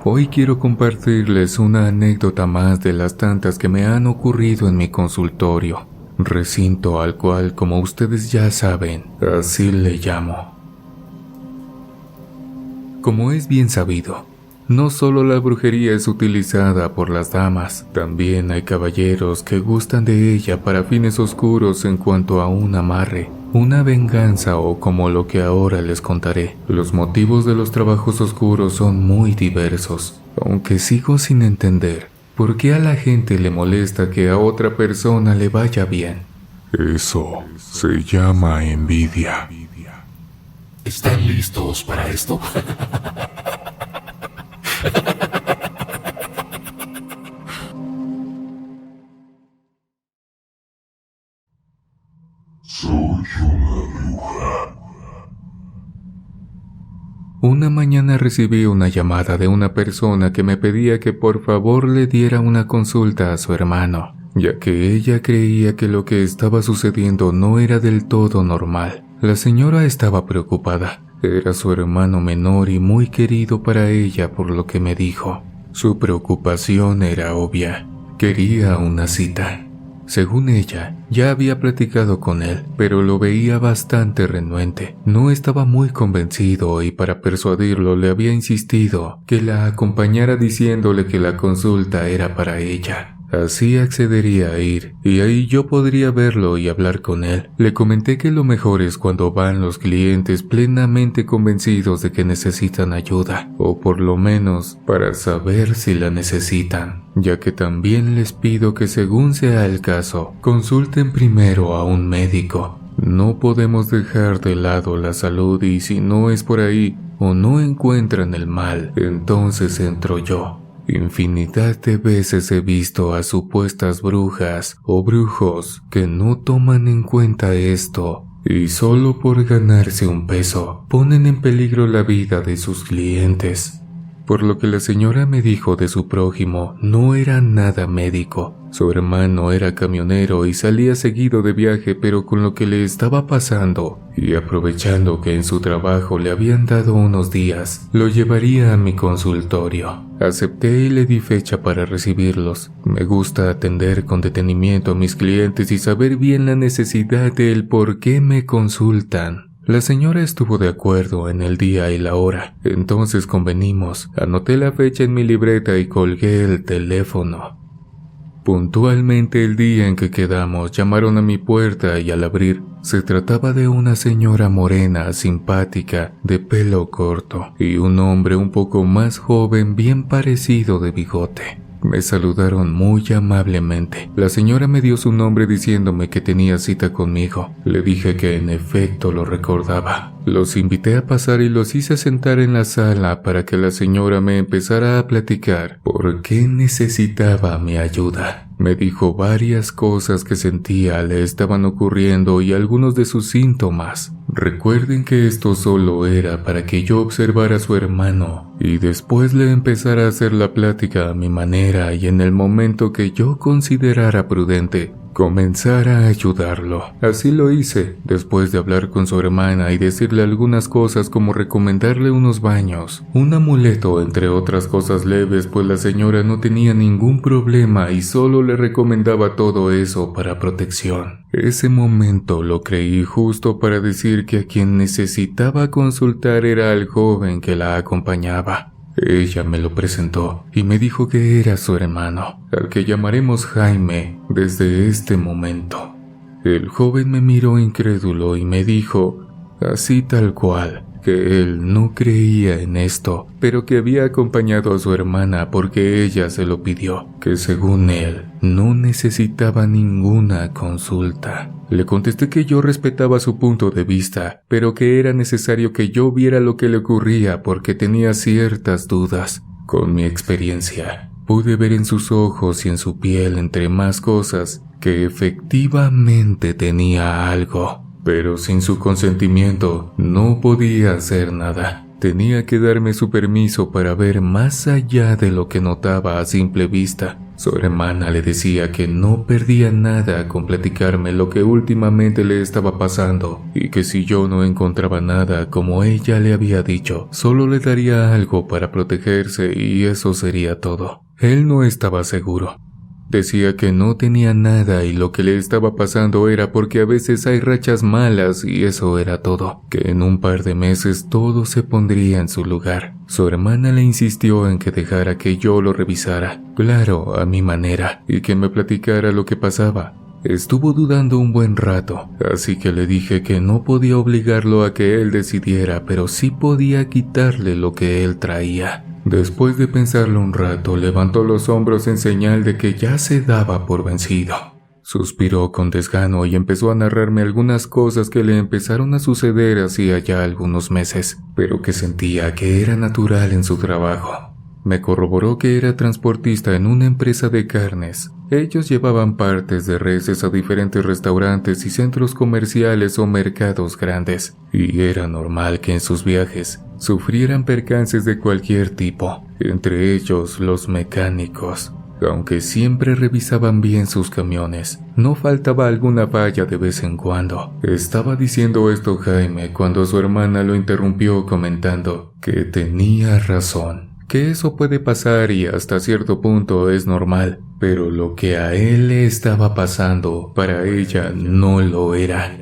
Hoy quiero compartirles una anécdota más de las tantas que me han ocurrido en mi consultorio, recinto al cual, como ustedes ya saben, así le llamo. Como es bien sabido, no solo la brujería es utilizada por las damas, también hay caballeros que gustan de ella para fines oscuros en cuanto a un amarre, una venganza o como lo que ahora les contaré. Los motivos de los trabajos oscuros son muy diversos, aunque sigo sin entender por qué a la gente le molesta que a otra persona le vaya bien. Eso se llama envidia. ¿Están listos para esto? Soy una bruja. Una mañana recibí una llamada de una persona que me pedía que por favor le diera una consulta a su hermano, ya que ella creía que lo que estaba sucediendo no era del todo normal. La señora estaba preocupada. Era su hermano menor y muy querido para ella, por lo que me dijo. Su preocupación era obvia. Quería una cita. Según ella, ya había platicado con él, pero lo veía bastante renuente. No estaba muy convencido y para persuadirlo le había insistido que la acompañara diciéndole que la consulta era para ella. Así accedería a ir, y ahí yo podría verlo y hablar con él. Le comenté que lo mejor es cuando van los clientes plenamente convencidos de que necesitan ayuda, o por lo menos para saber si la necesitan, ya que también les pido que según sea el caso, consulten primero a un médico. No podemos dejar de lado la salud y si no es por ahí o no encuentran el mal, entonces entro yo. Infinidad de veces he visto a supuestas brujas o brujos que no toman en cuenta esto y solo por ganarse un peso ponen en peligro la vida de sus clientes. Por lo que la señora me dijo de su prójimo no era nada médico. Su hermano era camionero y salía seguido de viaje, pero con lo que le estaba pasando y aprovechando que en su trabajo le habían dado unos días, lo llevaría a mi consultorio. Acepté y le di fecha para recibirlos. Me gusta atender con detenimiento a mis clientes y saber bien la necesidad del por qué me consultan. La señora estuvo de acuerdo en el día y la hora, entonces convenimos, anoté la fecha en mi libreta y colgué el teléfono. Puntualmente el día en que quedamos llamaron a mi puerta y al abrir, se trataba de una señora morena, simpática, de pelo corto, y un hombre un poco más joven bien parecido de bigote. Me saludaron muy amablemente. La señora me dio su nombre diciéndome que tenía cita conmigo. Le dije que en efecto lo recordaba. Los invité a pasar y los hice sentar en la sala para que la señora me empezara a platicar por qué necesitaba mi ayuda. Me dijo varias cosas que sentía le estaban ocurriendo y algunos de sus síntomas. Recuerden que esto solo era para que yo observara a su hermano y después le empezara a hacer la plática a mi manera y en el momento que yo considerara prudente, comenzar a ayudarlo. Así lo hice, después de hablar con su hermana y decirle algunas cosas como recomendarle unos baños, un amuleto entre otras cosas leves, pues la señora no tenía ningún problema y solo le recomendaba todo eso para protección. Ese momento lo creí justo para decir que a quien necesitaba consultar era al joven que la acompañaba. Ella me lo presentó y me dijo que era su hermano, al que llamaremos Jaime desde este momento. El joven me miró incrédulo y me dijo, así tal cual, que él no creía en esto, pero que había acompañado a su hermana porque ella se lo pidió, que según él no necesitaba ninguna consulta. Le contesté que yo respetaba su punto de vista, pero que era necesario que yo viera lo que le ocurría porque tenía ciertas dudas. Con mi experiencia, pude ver en sus ojos y en su piel, entre más cosas, que efectivamente tenía algo. Pero sin su consentimiento no podía hacer nada. Tenía que darme su permiso para ver más allá de lo que notaba a simple vista. Su hermana le decía que no perdía nada con platicarme lo que últimamente le estaba pasando y que si yo no encontraba nada como ella le había dicho, solo le daría algo para protegerse y eso sería todo. Él no estaba seguro. Decía que no tenía nada y lo que le estaba pasando era porque a veces hay rachas malas y eso era todo, que en un par de meses todo se pondría en su lugar. Su hermana le insistió en que dejara que yo lo revisara, claro, a mi manera, y que me platicara lo que pasaba. Estuvo dudando un buen rato, así que le dije que no podía obligarlo a que él decidiera, pero sí podía quitarle lo que él traía. Después de pensarlo un rato, levantó los hombros en señal de que ya se daba por vencido. Suspiró con desgano y empezó a narrarme algunas cosas que le empezaron a suceder hacía ya algunos meses, pero que sentía que era natural en su trabajo. Me corroboró que era transportista en una empresa de carnes. Ellos llevaban partes de reses a diferentes restaurantes y centros comerciales o mercados grandes, y era normal que en sus viajes sufrieran percances de cualquier tipo, entre ellos los mecánicos. Aunque siempre revisaban bien sus camiones, no faltaba alguna falla de vez en cuando. Estaba diciendo esto Jaime cuando su hermana lo interrumpió comentando que tenía razón, que eso puede pasar y hasta cierto punto es normal, pero lo que a él le estaba pasando, para ella no lo era.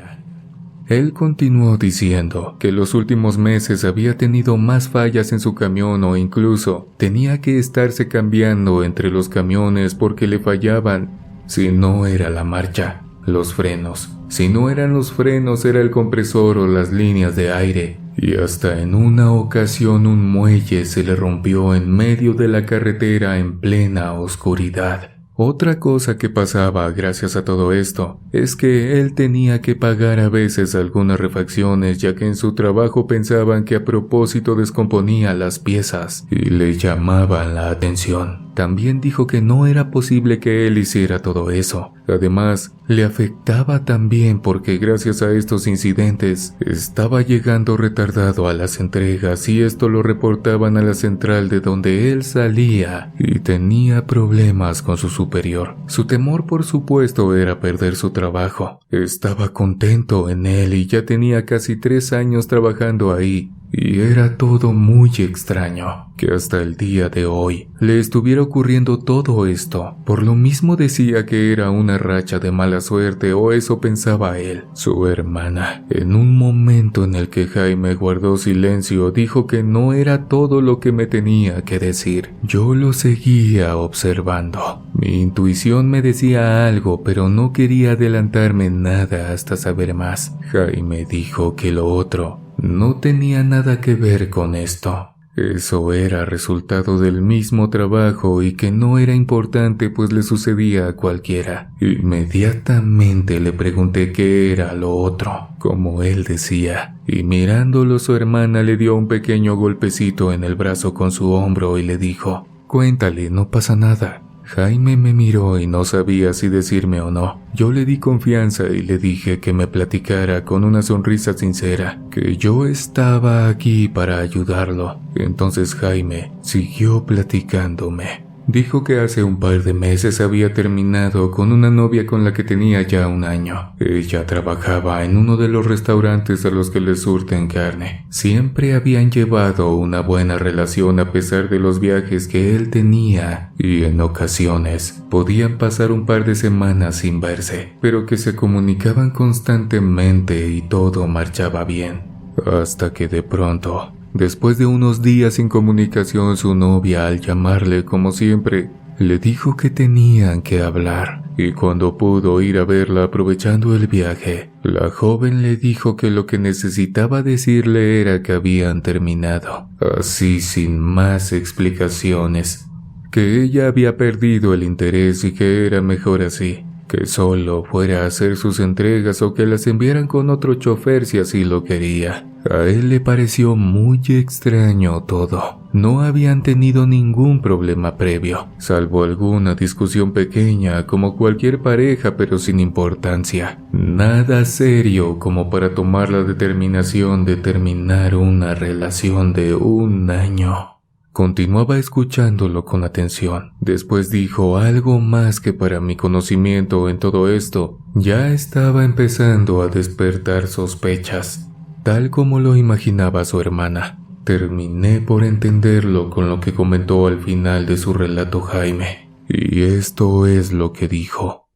Él continuó diciendo que los últimos meses había tenido más fallas en su camión o incluso tenía que estarse cambiando entre los camiones porque le fallaban. Si no era la marcha, los frenos. Si no eran los frenos, era el compresor o las líneas de aire. Y hasta en una ocasión un muelle se le rompió en medio de la carretera en plena oscuridad. Otra cosa que pasaba gracias a todo esto es que él tenía que pagar a veces algunas refacciones ya que en su trabajo pensaban que a propósito descomponía las piezas y le llamaban la atención. También dijo que no era posible que él hiciera todo eso. Además, le afectaba también porque gracias a estos incidentes estaba llegando retardado a las entregas y esto lo reportaban a la central de donde él salía y tenía problemas con su superior. Su temor, por supuesto, era perder su trabajo. Estaba contento en él y ya tenía casi 3 años trabajando ahí. Y era todo muy extraño, que hasta el día de hoy le estuviera ocurriendo todo esto. Por lo mismo decía que era una racha de mala suerte o eso pensaba él. Su hermana, en un momento en el que Jaime guardó silencio, dijo que no era todo lo que me tenía que decir. Yo lo seguía observando. Mi intuición me decía algo, pero no quería adelantarme nada hasta saber más. Jaime dijo que lo otro no tenía nada que ver con esto. Eso era resultado del mismo trabajo y que no era importante pues le sucedía a cualquiera. Inmediatamente le pregunté qué era lo otro, como él decía, y mirándolo su hermana le dio un pequeño golpecito en el brazo con su hombro y le dijo: «Cuéntale, no pasa nada». Jaime me miró y no sabía si decirme o no. Yo le di confianza y le dije que me platicara con una sonrisa sincera, que yo estaba aquí para ayudarlo. Entonces Jaime siguió platicándome. Dijo que hace un par de meses había terminado con una novia con la que tenía ya 1 año. Ella trabajaba en uno de los restaurantes a los que le surten carne. Siempre habían llevado una buena relación a pesar de los viajes que él tenía y en ocasiones podían pasar un par de semanas sin verse, pero que se comunicaban constantemente y todo marchaba bien. Hasta que de pronto, después de unos días sin comunicación, su novia, al llamarle como siempre, le dijo que tenían que hablar. Y cuando pudo ir a verla aprovechando el viaje, la joven le dijo que lo que necesitaba decirle era que habían terminado, así sin más explicaciones, que ella había perdido el interés y que era mejor así, que solo fuera a hacer sus entregas o que las enviaran con otro chofer si así lo quería. A él le pareció muy extraño todo. No habían tenido ningún problema previo, salvo alguna discusión pequeña como cualquier pareja, pero sin importancia. Nada serio como para tomar la determinación de terminar una relación de 1 año. Continuaba escuchándolo con atención. Después dijo algo más que para mi conocimiento en todo esto ya estaba empezando a despertar sospechas, tal como lo imaginaba su hermana. Terminé por entenderlo con lo que comentó al final de su relato Jaime, y esto es lo que dijo.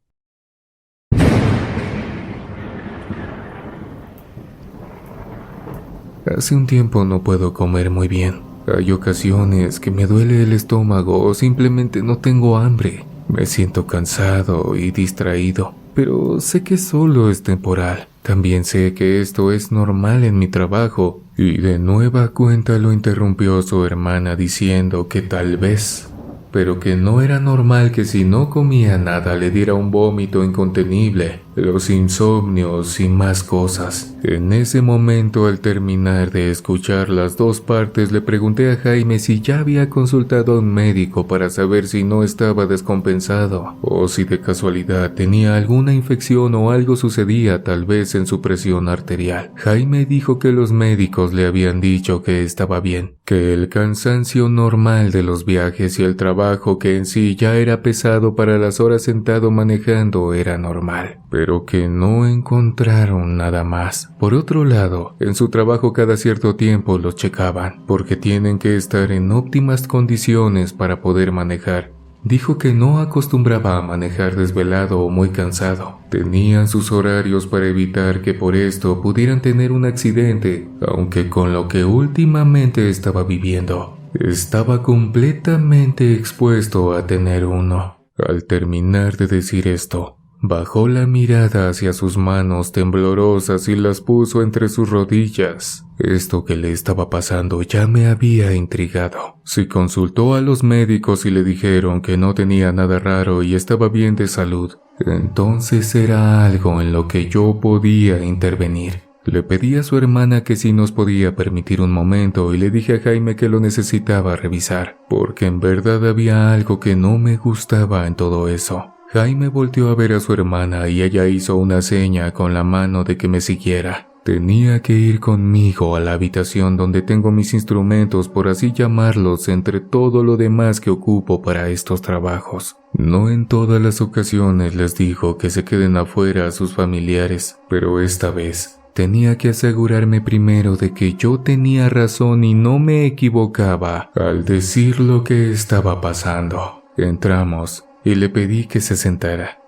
Hace un tiempo no puedo comer muy bien. Hay ocasiones que me duele el estómago o simplemente no tengo hambre. Me siento cansado y distraído, pero sé que solo es temporal. También sé que esto es normal en mi trabajo. Y de nueva cuenta lo interrumpió su hermana diciendo que tal vez, pero que no era normal que si no comía nada le diera un vómito incontenible, los insomnios y más cosas. En ese momento, al terminar de escuchar las dos partes, le pregunté a Jaime si ya había consultado a un médico para saber si no estaba descompensado o si de casualidad tenía alguna infección o algo sucedía tal vez en su presión arterial. Jaime dijo que los médicos le habían dicho que estaba bien, que el cansancio normal de los viajes y el trabajo que en sí ya era pesado para las horas sentado manejando era normal, pero que no encontraron nada más. Por otro lado, en su trabajo cada cierto tiempo los checaban, porque tienen que estar en óptimas condiciones para poder manejar. Dijo que no acostumbraba a manejar desvelado o muy cansado. Tenían sus horarios para evitar que por esto pudieran tener un accidente, aunque con lo que últimamente estaba viviendo, estaba completamente expuesto a tener uno. Al terminar de decir esto, bajó la mirada hacia sus manos temblorosas y las puso entre sus rodillas. Esto que le estaba pasando ya me había intrigado. Si consultó a los médicos y le dijeron que no tenía nada raro y estaba bien de salud, entonces era algo en lo que yo podía intervenir. Le pedí a su hermana que si nos podía permitir un momento y le dije a Jaime que lo necesitaba revisar, porque en verdad había algo que no me gustaba en todo eso. Jaime volteó a ver a su hermana y ella hizo una seña con la mano de que me siguiera. Tenía que ir conmigo a la habitación donde tengo mis instrumentos, por así llamarlos, entre todo lo demás que ocupo para estos trabajos. No en todas las ocasiones les digo que se queden afuera a sus familiares, pero esta vez tenía que asegurarme primero de que yo tenía razón y no me equivocaba al decir lo que estaba pasando. Entramos y le pedí que se sentara.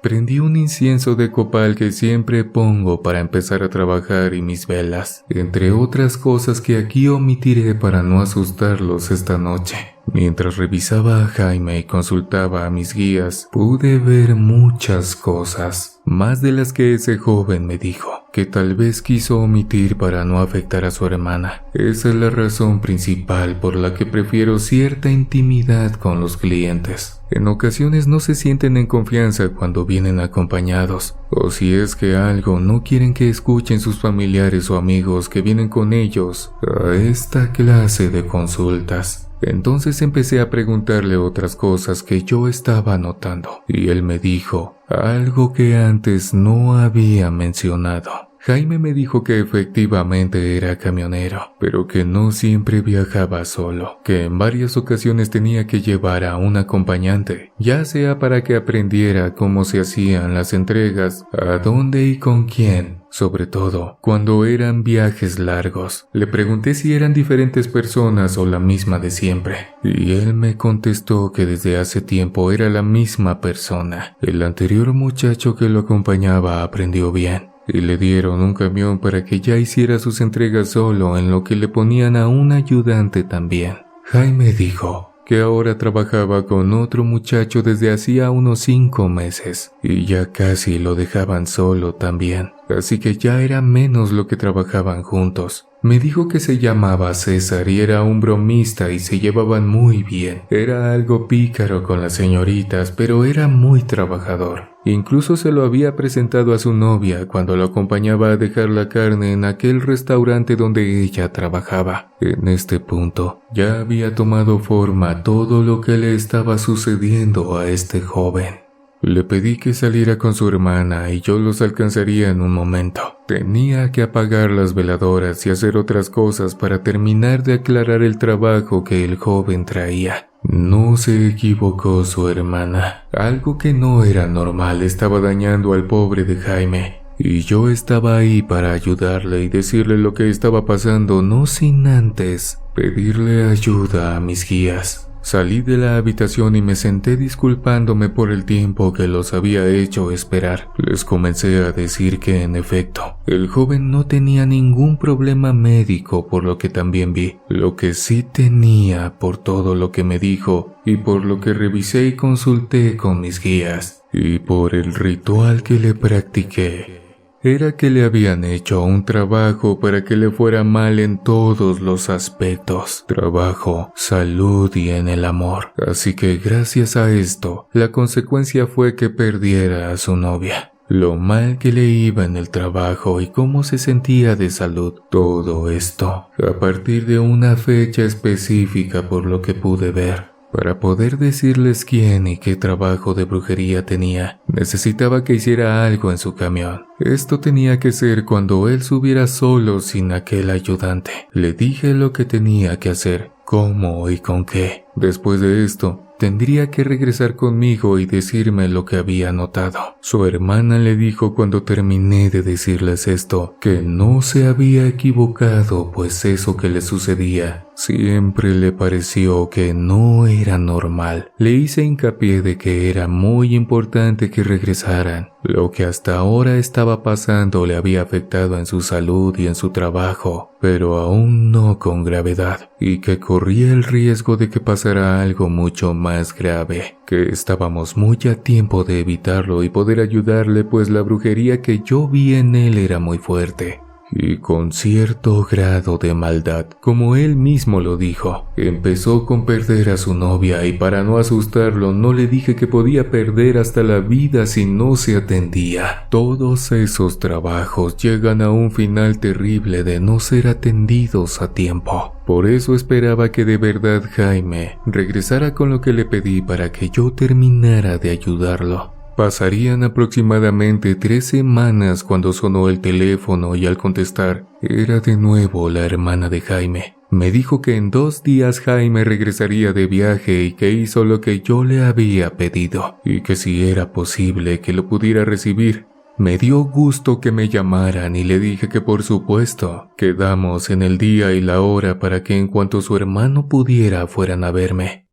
Prendí un incienso de copal que siempre pongo para empezar a trabajar y mis velas, entre otras cosas que aquí omitiré para no asustarlos esta noche. Mientras revisaba a Jaime y consultaba a mis guías, pude ver muchas cosas, más de las que ese joven me dijo, que tal vez quiso omitir para no afectar a su hermana. Esa es la razón principal por la que prefiero cierta intimidad con los clientes. En ocasiones no se sienten en confianza cuando vienen acompañados, o si es que algo no quieren que escuchen sus familiares o amigos que vienen con ellos a esta clase de consultas. Entonces empecé a preguntarle otras cosas que yo estaba notando, y él me dijo algo que antes no había mencionado. Jaime me dijo que efectivamente era camionero, pero que no siempre viajaba solo, que en varias ocasiones tenía que llevar a un acompañante, ya sea para que aprendiera cómo se hacían las entregas, a dónde y con quién, sobre todo cuando eran viajes largos. Le pregunté si eran diferentes personas o la misma de siempre, y él me contestó que desde hace tiempo era la misma persona. El anterior muchacho que lo acompañaba aprendió bien, y le dieron un camión para que ya hiciera sus entregas solo, en lo que le ponían a un ayudante también. Jaime dijo que ahora trabajaba con otro muchacho desde hacía unos 5 meses, y ya casi lo dejaban solo también, así que ya era menos lo que trabajaban juntos. Me dijo que se llamaba César y era un bromista y se llevaban muy bien. Era algo pícaro con las señoritas, pero era muy trabajador. Incluso se lo había presentado a su novia cuando lo acompañaba a dejar la carne en aquel restaurante donde ella trabajaba. En este punto, ya había tomado forma todo lo que le estaba sucediendo a este joven. Le pedí que saliera con su hermana y yo los alcanzaría en un momento. Tenía que apagar las veladoras y hacer otras cosas para terminar de aclarar el trabajo que el joven traía. No se equivocó su hermana. Algo que no era normal estaba dañando al pobre de Jaime. Y yo estaba ahí para ayudarle y decirle lo que estaba pasando, no sin antes pedirle ayuda a mis guías. Salí de la habitación y me senté disculpándome por el tiempo que los había hecho esperar. Les comencé a decir que, en efecto, el joven no tenía ningún problema médico, por lo que también vi. Lo que sí tenía, por todo lo que me dijo y por lo que revisé y consulté con mis guías, y por el ritual que le practiqué, era que le habían hecho un trabajo para que le fuera mal en todos los aspectos: trabajo, salud y en el amor. Así que gracias a esto, la consecuencia fue que perdiera a su novia. Lo mal que le iba en el trabajo y cómo se sentía de salud. Todo esto a partir de una fecha específica, por lo que pude ver. Para poder decirles quién y qué trabajo de brujería tenía, necesitaba que hiciera algo en su camión. Esto tenía que ser cuando él subiera solo sin aquel ayudante. Le dije lo que tenía que hacer, cómo y con qué. Después de esto, tendría que regresar conmigo y decirme lo que había notado. Su hermana le dijo cuando terminé de decirles esto que no se había equivocado, pues eso que le sucedía siempre le pareció que no era normal. Le hice hincapié de que era muy importante que regresaran. Lo que hasta ahora estaba pasando le había afectado en su salud y en su trabajo, pero aún no con gravedad, y que corría el riesgo de que pasara algo mucho más grave, que estábamos muy a tiempo de evitarlo y poder ayudarle, pues la brujería que yo vi en él era muy fuerte y con cierto grado de maldad. Como él mismo lo dijo, empezó con perder a su novia, y para no asustarlo no le dije que podía perder hasta la vida si no se atendía. Todos esos trabajos llegan a un final terrible de no ser atendidos a tiempo. Por eso esperaba que de verdad Jaime regresara con lo que le pedí para que yo terminara de ayudarlo. Pasarían aproximadamente 3 semanas cuando sonó el teléfono y al contestar, era de nuevo la hermana de Jaime. Me dijo que en 2 días Jaime regresaría de viaje y que hizo lo que yo le había pedido, y que si era posible que lo pudiera recibir. Me dio gusto que me llamaran y le dije que por supuesto, quedamos en el día y la hora para que en cuanto su hermano pudiera fueran a verme.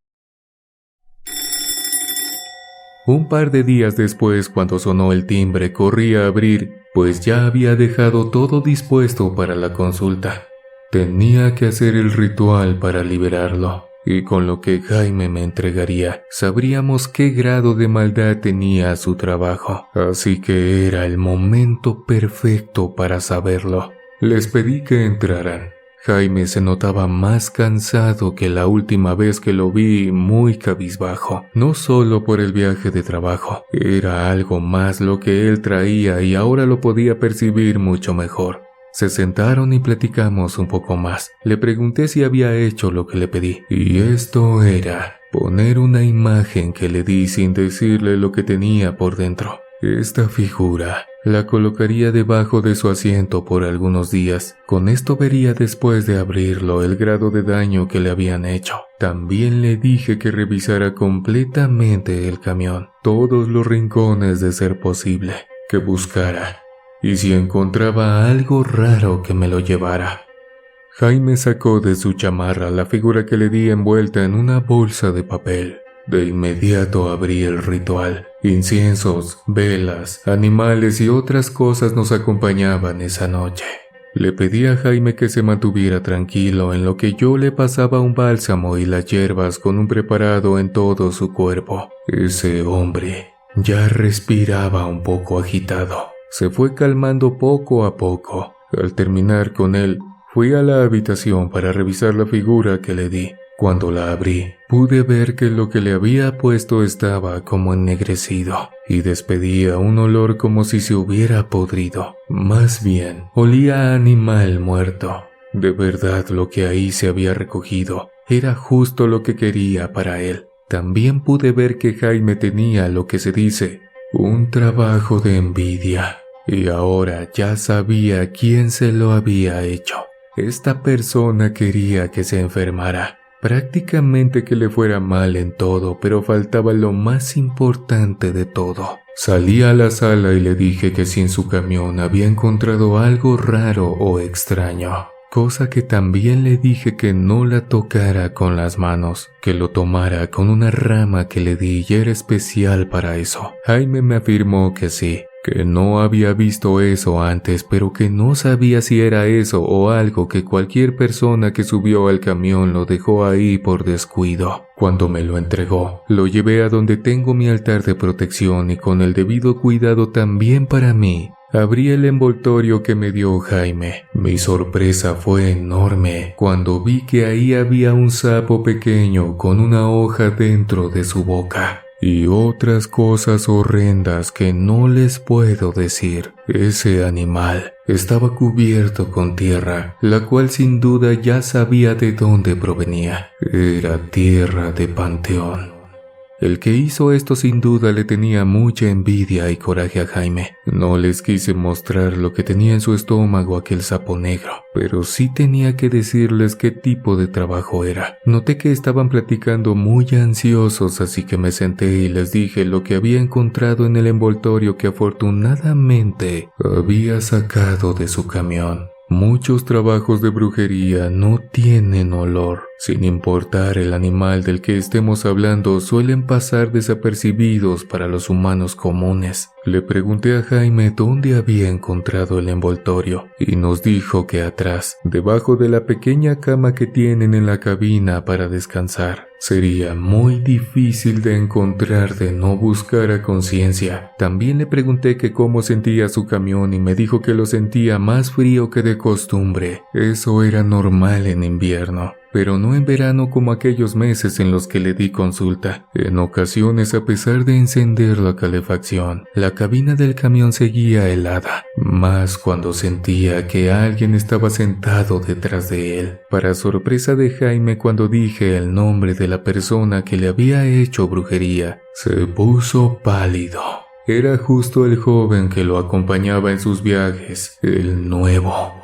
Un par de días después, cuando sonó el timbre, corrí a abrir, pues ya había dejado todo dispuesto para la consulta. Tenía que hacer el ritual para liberarlo, y con lo que Jaime me entregaría, sabríamos qué grado de maldad tenía su trabajo. Así que era el momento perfecto para saberlo. Les pedí que entraran. Jaime se notaba más cansado que la última vez que lo vi, muy cabizbajo. No solo por el viaje de trabajo, era algo más lo que él traía y ahora lo podía percibir mucho mejor. Se sentaron y platicamos un poco más. Le pregunté si había hecho lo que le pedí, y esto era poner una imagen que le di sin decirle lo que tenía por dentro. Esta figura la colocaría debajo de su asiento por algunos días. Con esto vería después de abrirlo el grado de daño que le habían hecho. También le dije que revisara completamente el camión, todos los rincones de ser posible, que buscara, y si encontraba algo raro que me lo llevara. Jaime sacó de su chamarra la figura que le di envuelta en una bolsa de papel. De inmediato abrí el ritual. Inciensos, velas, animales y otras cosas nos acompañaban esa noche. Le pedí a Jaime que se mantuviera tranquilo en lo que yo le pasaba un bálsamo y las hierbas con un preparado en todo su cuerpo. Ese hombre ya respiraba un poco agitado. Se fue calmando poco a poco. Al terminar con él, fui a la habitación para revisar la figura que le di. Cuando la abrí, pude ver que lo que le había puesto estaba como ennegrecido y despedía un olor como si se hubiera podrido. Más bien, olía a animal muerto. De verdad, lo que ahí se había recogido era justo lo que quería para él. También pude ver que Jaime tenía lo que se dice, un trabajo de envidia, y ahora ya sabía quién se lo había hecho. Esta persona quería que se enfermara, prácticamente que le fuera mal en todo, pero faltaba lo más importante de todo. Salí a la sala y le dije que si en su camión había encontrado algo raro o extraño, cosa que también le dije que no la tocara con las manos, que lo tomara con una rama que le di y era especial para eso. Jaime me afirmó que sí, que no había visto eso antes, pero que no sabía si era eso o algo que cualquier persona que subió al camión lo dejó ahí por descuido. Cuando me lo entregó, lo llevé a donde tengo mi altar de protección y con el debido cuidado también para mí, abrí el envoltorio que me dio Jaime. Mi sorpresa fue enorme cuando vi que ahí había un sapo pequeño con una hoja dentro de su boca. Y otras cosas horrendas que no les puedo decir. Ese animal estaba cubierto con tierra, la cual sin duda ya sabía de dónde provenía. Era tierra de panteón. El que hizo esto sin duda le tenía mucha envidia y coraje a Jaime. No les quise mostrar lo que tenía en su estómago aquel sapo negro, pero sí tenía que decirles qué tipo de trabajo era. Noté que estaban platicando muy ansiosos, así que me senté y les dije lo que había encontrado en el envoltorio que afortunadamente había sacado de su camión. Muchos trabajos de brujería no tienen olor. Sin importar el animal del que estemos hablando, suelen pasar desapercibidos para los humanos comunes. Le pregunté a Jaime dónde había encontrado el envoltorio y nos dijo que atrás, debajo de la pequeña cama que tienen en la cabina para descansar. Sería muy difícil de encontrar de no buscar a conciencia. También le pregunté que cómo sentía su camión y me dijo que lo sentía más frío que de costumbre. Eso era normal en invierno, pero no en verano como aquellos meses en los que le di consulta. En ocasiones, a pesar de encender la calefacción, la cabina del camión seguía helada, más cuando sentía que alguien estaba sentado detrás de él. Para sorpresa de Jaime, cuando dije el nombre de la persona que le había hecho brujería, se puso pálido. Era justo el joven que lo acompañaba en sus viajes, el nuevo.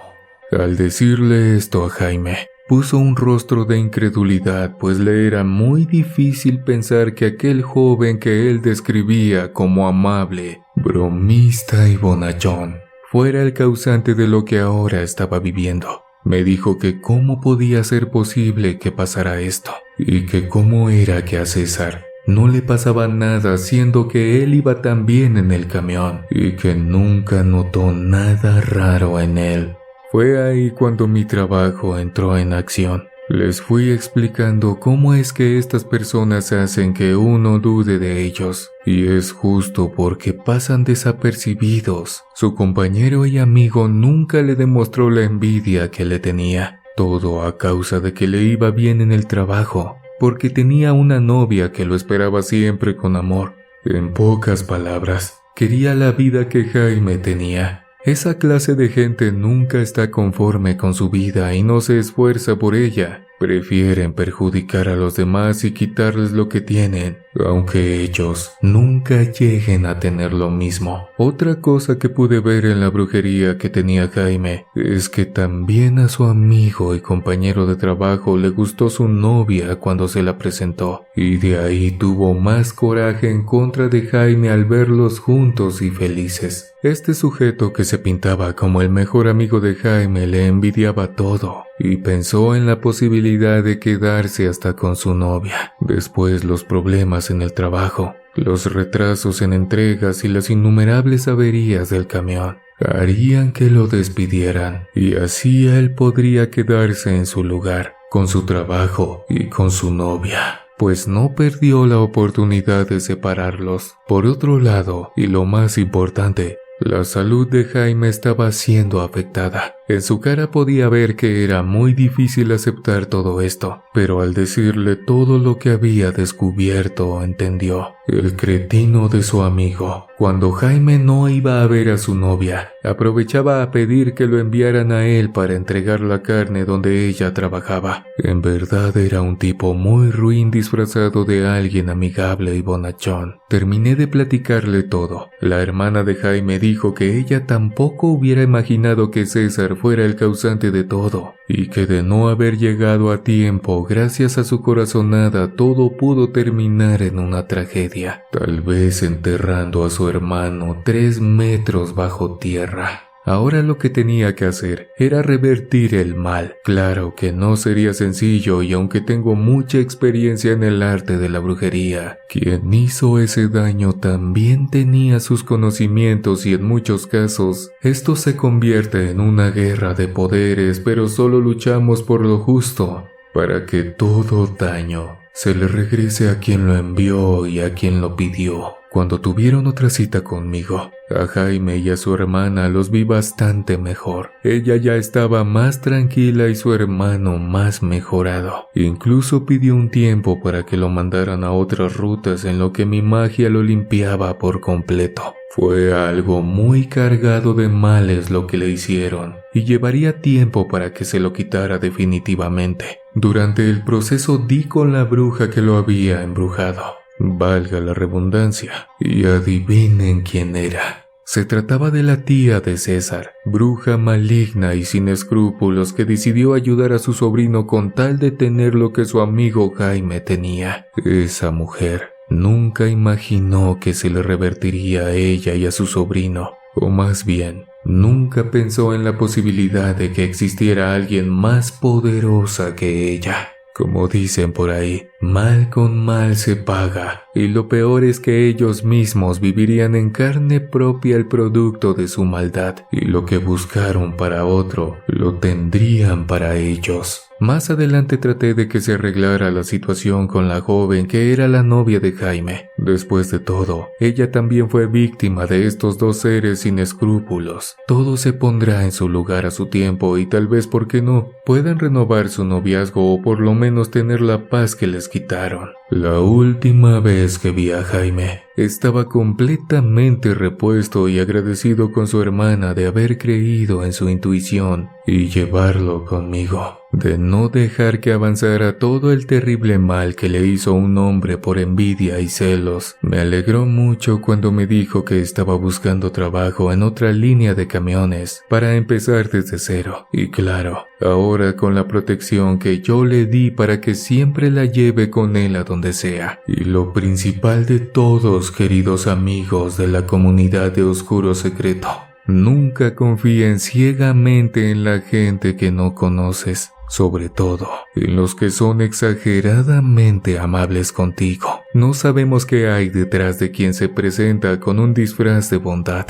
Al decirle esto a Jaime, puso un rostro de incredulidad, pues le era muy difícil pensar que aquel joven que él describía como amable, bromista y bonachón, fuera el causante de lo que ahora estaba viviendo. Me dijo que cómo podía ser posible que pasara esto, y que cómo era que a César no le pasaba nada siendo que él iba también en el camión, y que nunca notó nada raro en él. Fue ahí cuando mi trabajo entró en acción. Les fui explicando cómo es que estas personas hacen que uno dude de ellos, y es justo porque pasan desapercibidos. Su compañero y amigo nunca le demostró la envidia que le tenía, todo a causa de que le iba bien en el trabajo, porque tenía una novia que lo esperaba siempre con amor. En pocas palabras, quería la vida que Jaime tenía. Esa clase de gente nunca está conforme con su vida y no se esfuerza por ella. Prefieren perjudicar a los demás y quitarles lo que tienen, aunque ellos nunca lleguen a tener lo mismo. Otra cosa que pude ver en la brujería que tenía Jaime es que también a su amigo y compañero de trabajo le gustó su novia cuando se la presentó, y de ahí tuvo más coraje en contra de Jaime al verlos juntos y felices. Este sujeto que se pintaba como el mejor amigo de Jaime le envidiaba todo y pensó en la posibilidad de quedarse hasta con su novia. Después los problemas en el trabajo, los retrasos en entregas y las innumerables averías del camión harían que lo despidieran, y así él podría quedarse en su lugar, con su trabajo y con su novia, pues no perdió la oportunidad de separarlos. Por otro lado, y lo más importante, la salud de Jaime estaba siendo afectada. En su cara podía ver que era muy difícil aceptar todo esto, pero al decirle todo lo que había descubierto, entendió. El cretino de su amigo, cuando Jaime no iba a ver a su novia, aprovechaba a pedir que lo enviaran a él para entregar la carne donde ella trabajaba. En verdad era un tipo muy ruin disfrazado de alguien amigable y bonachón. Terminé de platicarle todo. La hermana de Jaime dijo que ella tampoco hubiera imaginado que César fuera el causante de todo, y que de no haber llegado a tiempo, gracias a su corazonada, todo pudo terminar en una tragedia, tal vez enterrando a su hermano 3 metros bajo tierra. Ahora lo que tenía que hacer era revertir el mal. Claro que no sería sencillo, y aunque tengo mucha experiencia en el arte de la brujería, quien hizo ese daño también tenía sus conocimientos, y en muchos casos esto se convierte en una guerra de poderes, pero solo luchamos por lo justo, para que todo daño se le regrese a quien lo envió y a quien lo pidió. Cuando tuvieron otra cita conmigo, a Jaime y a su hermana los vi bastante mejor. Ella ya estaba más tranquila y su hermano más mejorado. Incluso pidió un tiempo para que lo mandaran a otras rutas en lo que mi magia lo limpiaba por completo. Fue algo muy cargado de males lo que le hicieron, y llevaría tiempo para que se lo quitara definitivamente. Durante el proceso di con la bruja que lo había embrujado. Valga la redundancia, y adivinen quién era. Se trataba de la tía de César, bruja maligna y sin escrúpulos que decidió ayudar a su sobrino con tal de tener lo que su amigo Jaime tenía. Esa mujer nunca imaginó que se le revertiría a ella y a su sobrino, o más bien, nunca pensó en la posibilidad de que existiera alguien más poderosa que ella. Como dicen por ahí, mal con mal se paga, y lo peor es que ellos mismos vivirían en carne propia el producto de su maldad, y lo que buscaron para otro, lo tendrían para ellos. Más adelante traté de que se arreglara la situación con la joven que era la novia de Jaime. Después de todo, ella también fue víctima de estos dos seres sin escrúpulos. Todo se pondrá en su lugar a su tiempo y tal vez, ¿por qué no?, puedan renovar su noviazgo o por lo menos tener la paz que les quitaron. La última vez que vi a Jaime, estaba completamente repuesto y agradecido con su hermana de haber creído en su intuición y llevarlo conmigo, de no dejar que avanzara todo el terrible mal que le hizo un hombre por envidia y celos. Me alegró mucho cuando me dijo que estaba buscando trabajo en otra línea de camiones para empezar desde cero. Y claro, ahora con la protección que yo le di para que siempre la lleve con él a donde sea. Y lo principal de todos, queridos amigos de la comunidad de Oscuro Secreto, nunca confíen ciegamente en la gente que no conoces, sobre todo en los que son exageradamente amables contigo. No sabemos qué hay detrás de quien se presenta con un disfraz de bondad.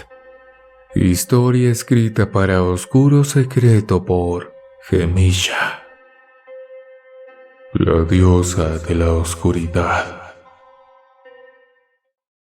Historia escrita para Oscuro Secreto por Gemisha, la diosa de la oscuridad.